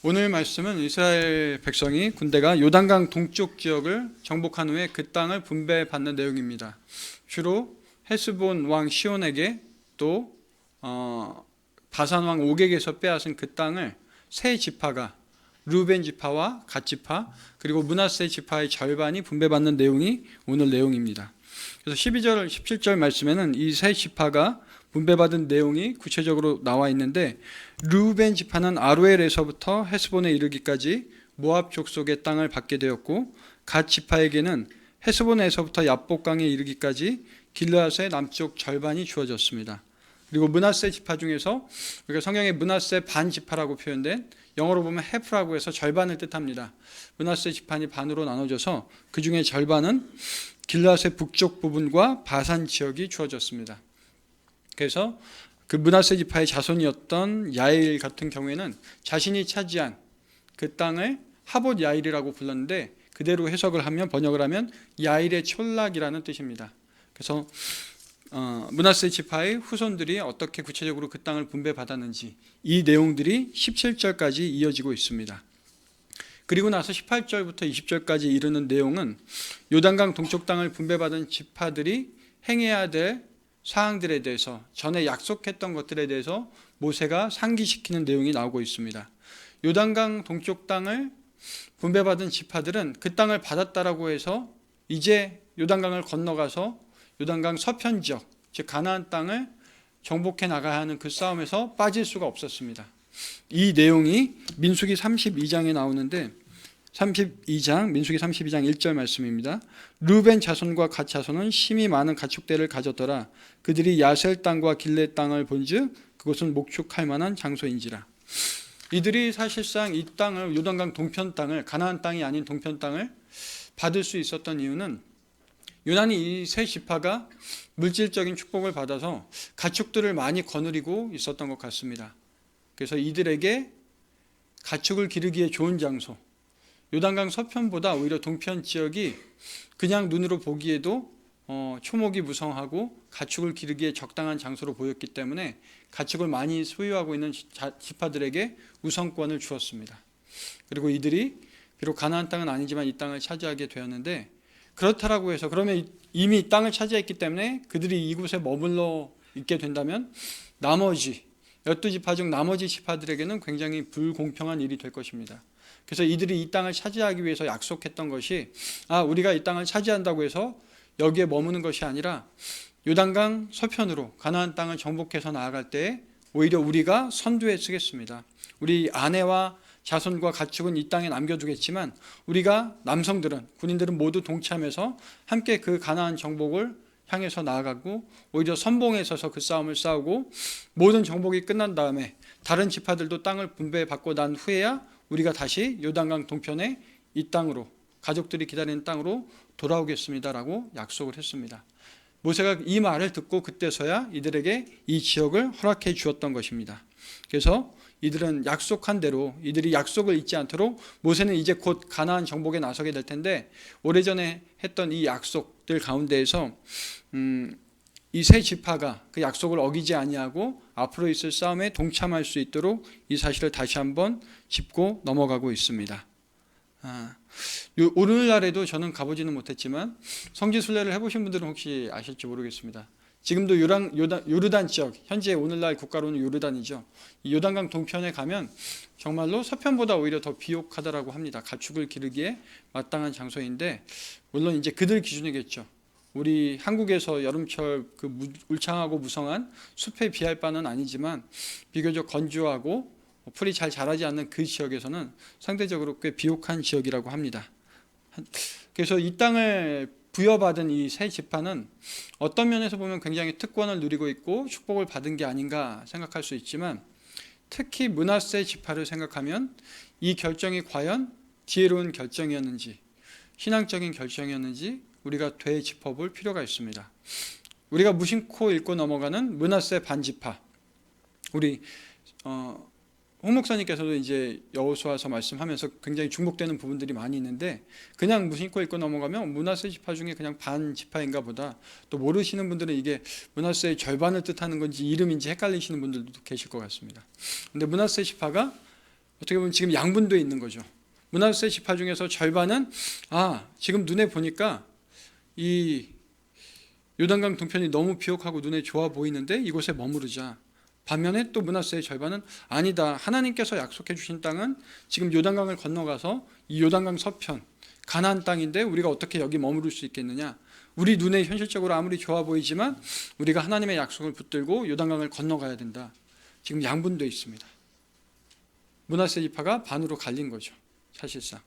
오늘 말씀은 이스라엘 백성이 군대가 요단강 동쪽 지역을 정복한 후에 그 땅을 분배받는 내용입니다. 주로 헤스본 왕 시온에게 또 바산 왕 옥에게서 빼앗은 그 땅을 세 지파가 르우벤 지파와 갓 지파 그리고 므낫세 지파의 절반이 분배받는 내용이 오늘 내용입니다. 그래서 12절 17절 말씀에는 이 세 지파가 분배받은 내용이 구체적으로 나와 있는데, 르우벤 지파는 아로엘에서부터 헤스본에 이르기까지 모압 족속의 땅을 받게 되었고, 갓 지파에게는 헤스본에서부터 야복강에 이르기까지 길르앗의 남쪽 절반이 주어졌습니다. 그리고 므낫세 지파 중에서 우리가 성경에 므낫세 반 지파라고 표현된, 영어로 보면 half라고 해서 절반을 뜻합니다. 므낫세 지파니 반으로 나눠져서 그 중에 절반은 길르앗의 북쪽 부분과 바산 지역이 주어졌습니다. 그래서 그 므낫세 지파의 자손이었던 야일 같은 경우에는 자신이 차지한 그 땅을 하봇 야일이라고 불렀는데, 그대로 해석을 하면, 번역을 하면 야일의 촌락이라는 뜻입니다. 그래서 므낫세 지파의 후손들이 어떻게 구체적으로 그 땅을 분배받았는지 이 내용들이 17절까지 이어지고 있습니다. 그리고 나서 18절부터 20절까지 이르는 내용은 요단강 동쪽 땅을 분배받은 지파들이 행해야 될 사항들에 대해서, 전에 약속했던 것들에 대해서 모세가 상기시키는 내용이 나오고 있습니다. 요단강 동쪽 땅을 분배받은 지파들은 그 땅을 받았다라고 해서 이제 요단강을 건너가서 요단강 서편 지역, 즉 가나안 땅을 정복해 나가야 하는 그 싸움에서 빠질 수가 없었습니다. 이 내용이 민수기 32장에 나오는데, 민수기 32장 1절 말씀입니다. 르우벤 자손과 갓 자손은 심히 많은 가축대를 가졌더라. 그들이 야셀 땅과 길렛 땅을 본즉 그곳은 목축할 만한 장소인지라. 이들이 사실상 이 땅을, 요단강 동편 땅을, 가나안 땅이 아닌 동편 땅을 받을 수 있었던 이유는 유난히 이 세 지파가 물질적인 축복을 받아서 가축들을 많이 거느리고 있었던 것 같습니다. 그래서 이들에게 가축을 기르기에 좋은 장소, 요단강 서편보다 오히려 동편 지역이 그냥 눈으로 보기에도 초목이 무성하고 가축을 기르기에 적당한 장소로 보였기 때문에 가축을 많이 소유하고 있는 지파들에게 우선권을 주었습니다. 그리고 이들이 비록 가나안 땅은 아니지만 이 땅을 차지하게 되었는데, 그렇다라고 해서 그러면 이미 땅을 차지했기 때문에 그들이 이곳에 머물러 있게 된다면 나머지 12지파 중 나머지 지파들에게는 굉장히 불공평한 일이 될 것입니다. 그래서 이들이 이 땅을 차지하기 위해서 약속했던 것이, 우리가 이 땅을 차지한다고 해서 여기에 머무는 것이 아니라 요단강 서편으로 가나안 땅을 정복해서 나아갈 때 오히려 우리가 선두에 서겠습니다. 우리 아내와 자손과 가축은 이 땅에 남겨두겠지만 우리가 남성들은, 군인들은 모두 동참해서 함께 그 가나안 정복을 향해서 나아가고, 오히려 선봉에 서서 그 싸움을 싸우고, 모든 정복이 끝난 다음에 다른 지파들도 땅을 분배받고 난 후에야 우리가 다시 요단강 동편에 이 땅으로, 가족들이 기다리는 땅으로 돌아오겠습니다라고 약속을 했습니다. 모세가 이 말을 듣고 그때서야 이들에게 이 지역을 허락해 주었던 것입니다. 그래서 이들은 약속한 대로, 이들이 약속을 잊지 않도록 모세는 이제 곧 가나안 정복에 나서게 될 텐데, 오래전에 했던 이 약속들 가운데에서 이 세 지파가 그 약속을 어기지 아니하고 앞으로 있을 싸움에 동참할 수 있도록 이 사실을 다시 한번 짚고 넘어가고 있습니다. 오늘날에도 저는 가보지는 못했지만 성지순례를 해보신 분들은 혹시 아실지 모르겠습니다. 지금도 요르단 지역, 현재 오늘날 국가로는 요르단이죠. 이 요단강 동편에 가면 정말로 서편보다 오히려 더 비옥하다라고 합니다. 가축을 기르기에 마땅한 장소인데, 물론 이제 그들 기준이겠죠. 우리 한국에서 여름철 그 울창하고 무성한 숲에 비할 바는 아니지만 비교적 건조하고 풀이 잘 자라지 않는 그 지역에서는 상대적으로 꽤 비옥한 지역이라고 합니다. 그래서 이 땅을 부여받은 이 세 지파는 어떤 면에서 보면 굉장히 특권을 누리고 있고 축복을 받은 게 아닌가 생각할 수 있지만, 특히 므낫세 지파를 생각하면 이 결정이 과연 지혜로운 결정이었는지, 신앙적인 결정이었는지 우리가 되짚어볼 필요가 있습니다. 우리가 무심코 읽고 넘어가는 므낫세 반지파, 우리 홍 목사님께서도 이제 여호수아서 말씀하면서 굉장히 중복되는 부분들이 많이 있는데, 그냥 무심코 읽고 넘어가면 므낫세 지파 중에 그냥 반 지파인가 보다, 또 모르시는 분들은 이게 므낫세의 절반을 뜻하는 건지 이름인지 헷갈리시는 분들도 계실 것 같습니다. 근데 므낫세 지파가 어떻게 보면 지금 양분도 있는 거죠. 므낫세 지파 중에서 절반은 지금 눈에 보니까 이 요단강 동편이 너무 비옥하고 눈에 좋아 보이는데 이곳에 머무르자. 반면에 또 므낫세의 절반은 아니다. 하나님께서 약속해 주신 땅은 지금 요단강을 건너가서 이 요단강 서편 가나안 땅인데 우리가 어떻게 여기 머무를 수 있겠느냐. 우리 눈에 현실적으로 아무리 좋아 보이지만 우리가 하나님의 약속을 붙들고 요단강을 건너가야 된다. 지금 양분되어 있습니다. 므낫세 지파가 반으로 갈린 거죠. 사실상.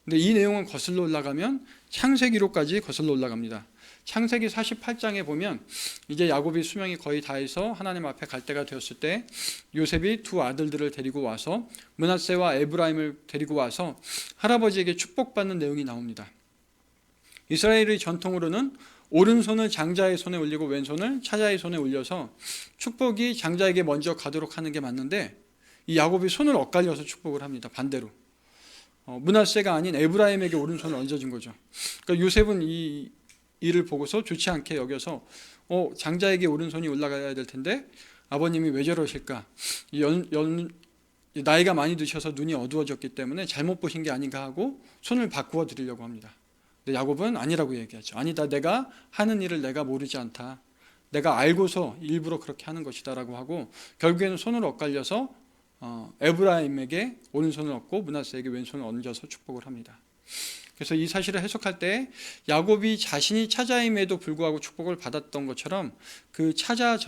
근데 이 내용은 거슬러 올라가면 창세기로까지 거슬러 올라갑니다. 창세기 48장에 보면 이제 야곱이 수명이 거의 다해서 하나님 앞에 갈 때가 되었을 때 요셉이 두 아들들을 데리고 와서 므낫세와 에브라임을 데리고 와서 할아버지에게 축복받는 내용이 나옵니다. 이스라엘의 전통으로는 오른손을 장자의 손에 올리고 왼손을 차자의 손에 올려서 축복이 장자에게 먼저 가도록 하는 게 맞는데 이 야곱이 손을 엇갈려서 축복을 합니다. 반대로. 므낫세가 아닌 에브라임에게 오른손을 얹어준 거죠. 그러니까 요셉은 이 일을 보고서 좋지 않게 여겨서 장자에게 오른손이 올라가야 될 텐데 아버님이 왜 저러실까? 나이가 많이 드셔서 눈이 어두워졌기 때문에 잘못 보신 게 아닌가 하고 손을 바꾸어 드리려고 합니다. 근데 야곱은 아니라고 얘기하죠. 아니다, 내가 하는 일을 내가 모르지 않다. 내가 알고서 일부러 그렇게 하는 것이다라고 하고 결국에는 손을 엇갈려서 에브라임에게 오른손을 얹고 므낫세에게 왼손을 얹어서 축복을 합니다. 그래서 이 사실을 해석할 때 야곱이 자신이 차자임에도 불구하고 축복을 받았던 것처럼 그 차자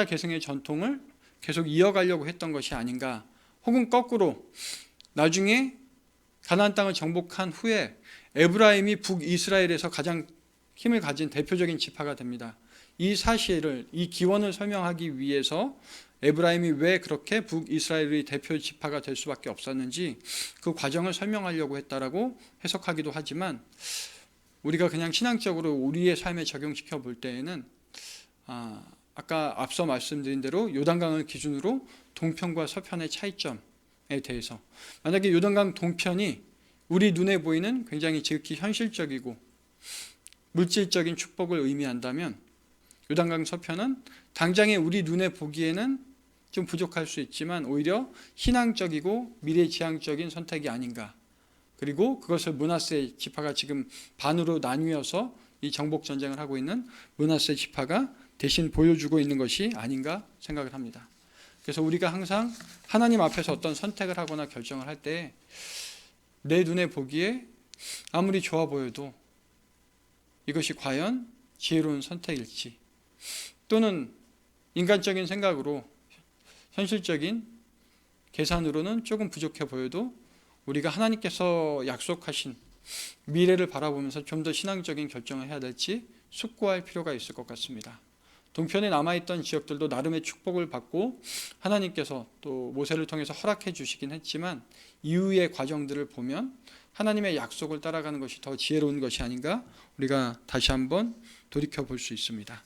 계승의 전통을 계속 이어가려고 했던 것이 아닌가. 혹은 거꾸로 나중에 가나안 땅을 정복한 후에 에브라임이 북이스라엘에서 가장 힘을 가진 대표적인 지파가 됩니다. 이 사실을, 이 기원을 설명하기 위해서 에브라임이 왜 그렇게 북이스라엘의 대표 지파가 될 수밖에 없었는지 그 과정을 설명하려고 했다라고 해석하기도 하지만 우리가 그냥 신앙적으로 우리의 삶에 적용시켜 볼 때에는 아까 앞서 말씀드린 대로 요단강을 기준으로 동편과 서편의 차이점에 대해서 만약에 요단강 동편이 우리 눈에 보이는 굉장히 지극히 현실적이고 물질적인 축복을 의미한다면 요단강 서편은 당장에 우리 눈에 보기에는 좀 부족할 수 있지만 오히려 신앙적이고 미래지향적인 선택이 아닌가. 그리고 그것을 므낫세 지파가 지금 반으로 나뉘어서 이 정복 전쟁을 하고 있는 므낫세 지파가 대신 보여주고 있는 것이 아닌가 생각을 합니다. 그래서 우리가 항상 하나님 앞에서 어떤 선택을 하거나 결정을 할 때 내 눈에 보기에 아무리 좋아 보여도 이것이 과연 지혜로운 선택일지 또는 인간적인 생각으로 현실적인 계산으로는 조금 부족해 보여도 우리가 하나님께서 약속하신 미래를 바라보면서 좀 더 신앙적인 결정을 해야 될지 숙고할 필요가 있을 것 같습니다. 동편에 남아있던 지역들도 나름의 축복을 받고 하나님께서 또 모세를 통해서 허락해 주시긴 했지만 이후의 과정들을 보면 하나님의 약속을 따라가는 것이 더 지혜로운 것이 아닌가 우리가 다시 한번 돌이켜 볼 수 있습니다.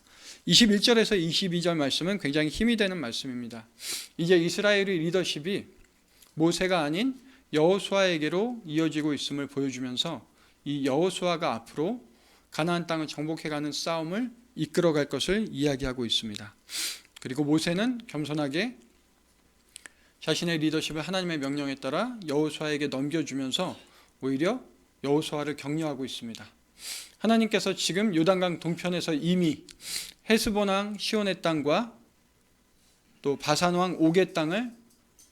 21절에서 22절 말씀은 굉장히 힘이 되는 말씀입니다. 이제 이스라엘의 리더십이 모세가 아닌 여호수아에게로 이어지고 있음을 보여주면서 이 여호수아가 앞으로 가나안 땅을 정복해가는 싸움을 이끌어갈 것을 이야기하고 있습니다. 그리고 모세는 겸손하게 자신의 리더십을 하나님의 명령에 따라 여호수아에게 넘겨주면서 오히려 여호수아를 격려하고 있습니다. 하나님께서 지금 요단강 동편에서 이미 헤스본 왕 시온의 땅과 또 바산 왕 옥의 땅을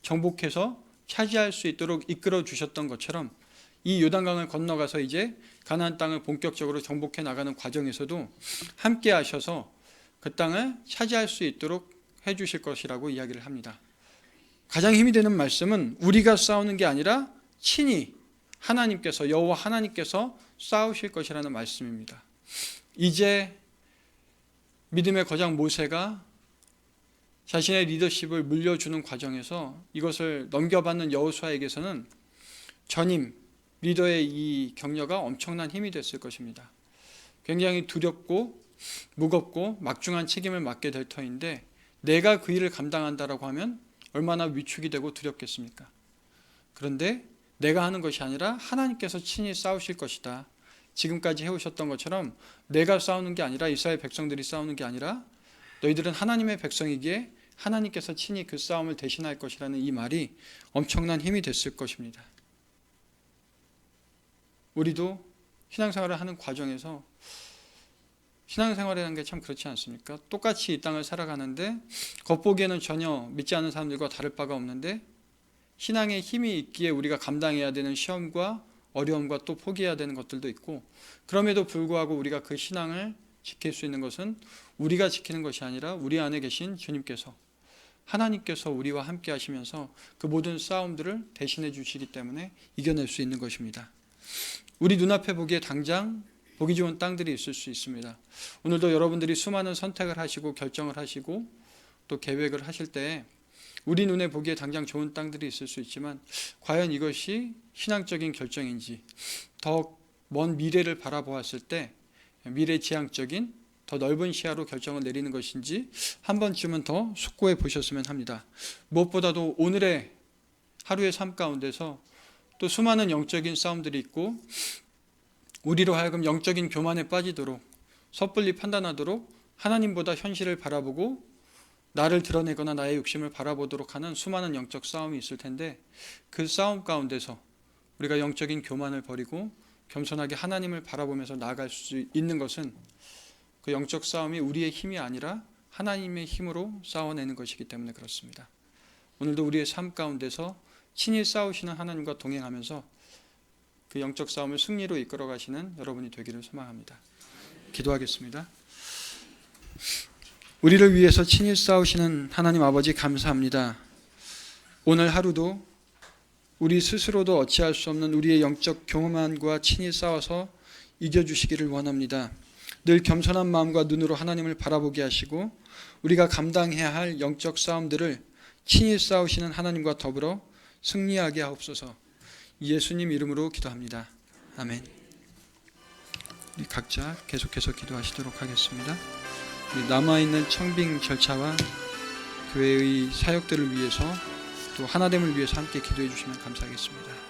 정복해서 차지할 수 있도록 이끌어 주셨던 것처럼 이 요단강을 건너가서 이제 가나안 땅을 본격적으로 정복해 나가는 과정에서도 함께 하셔서 그 땅을 차지할 수 있도록 해 주실 것이라고 이야기를 합니다. 가장 힘이 되는 말씀은 우리가 싸우는 게 아니라 친히 하나님께서 여호와 하나님께서 싸우실 것이라는 말씀입니다. 이제 믿음의 거장 모세가 자신의 리더십을 물려주는 과정에서 이것을 넘겨받는 여호수아에게서는 전임 리더의 이 격려가 엄청난 힘이 됐을 것입니다. 굉장히 두렵고 무겁고 막중한 책임을 맡게 될 터인데 내가 그 일을 감당한다라고 하면 얼마나 위축이 되고 두렵겠습니까? 그런데 내가 하는 것이 아니라 하나님께서 친히 싸우실 것이다. 지금까지 해오셨던 것처럼 내가 싸우는 게 아니라 이스라엘 백성들이 싸우는 게 아니라 너희들은 하나님의 백성이기에 하나님께서 친히 그 싸움을 대신할 것이라는 이 말이 엄청난 힘이 됐을 것입니다. 우리도 신앙생활을 하는 과정에서, 신앙생활이라는 게 참 그렇지 않습니까? 똑같이 이 땅을 살아가는데 겉보기에는 전혀 믿지 않는 사람들과 다를 바가 없는데, 신앙의 힘이 있기에 우리가 감당해야 되는 시험과 어려움과 또 포기해야 되는 것들도 있고, 그럼에도 불구하고 우리가 그 신앙을 지킬 수 있는 것은 우리가 지키는 것이 아니라 우리 안에 계신 주님께서, 하나님께서 우리와 함께 하시면서 그 모든 싸움들을 대신해 주시기 때문에 이겨낼 수 있는 것입니다. 우리 눈앞에 보기에 당장 보기 좋은 땅들이 있을 수 있습니다. 오늘도 여러분들이 수많은 선택을 하시고 결정을 하시고 또 계획을 하실 때 우리 눈에 보기에 당장 좋은 땅들이 있을 수 있지만, 과연 이것이 신앙적인 결정인지, 더 먼 미래를 바라보았을 때 미래지향적인 더 넓은 시야로 결정을 내리는 것인지 한 번쯤은 더 숙고해 보셨으면 합니다. 무엇보다도 오늘의 하루의 삶 가운데서 또 수많은 영적인 싸움들이 있고, 우리로 하여금 영적인 교만에 빠지도록, 섣불리 판단하도록 하나님보다 현실을 바라보고 나를 드러내거나 나의 욕심을 바라보도록 하는 수많은 영적 싸움이 있을 텐데, 그 싸움 가운데서 우리가 영적인 교만을 버리고 겸손하게 하나님을 바라보면서 나아갈 수 있는 것은 그 영적 싸움이 우리의 힘이 아니라 하나님의 힘으로 싸워내는 것이기 때문에 그렇습니다. 오늘도 우리의 삶 가운데서 친히 싸우시는 하나님과 동행하면서 그 영적 싸움을 승리로 이끌어 가시는 여러분이 되기를 소망합니다. 기도하겠습니다. 우리를 위해서 친히 싸우시는 하나님 아버지, 감사합니다. 오늘 하루도 우리 스스로도 어찌할 수 없는 우리의 영적 교만과 친히 싸워서 이겨주시기를 원합니다. 늘 겸손한 마음과 눈으로 하나님을 바라보게 하시고 우리가 감당해야 할 영적 싸움들을 친히 싸우시는 하나님과 더불어 승리하게 하옵소서. 예수님 이름으로 기도합니다. 아멘. 우리 각자 계속해서 기도하시도록 하겠습니다. 우리 남아있는 청빙 절차와 교회의 사역들을 위해서 또 하나됨을 위해서 함께 기도해 주시면 감사하겠습니다.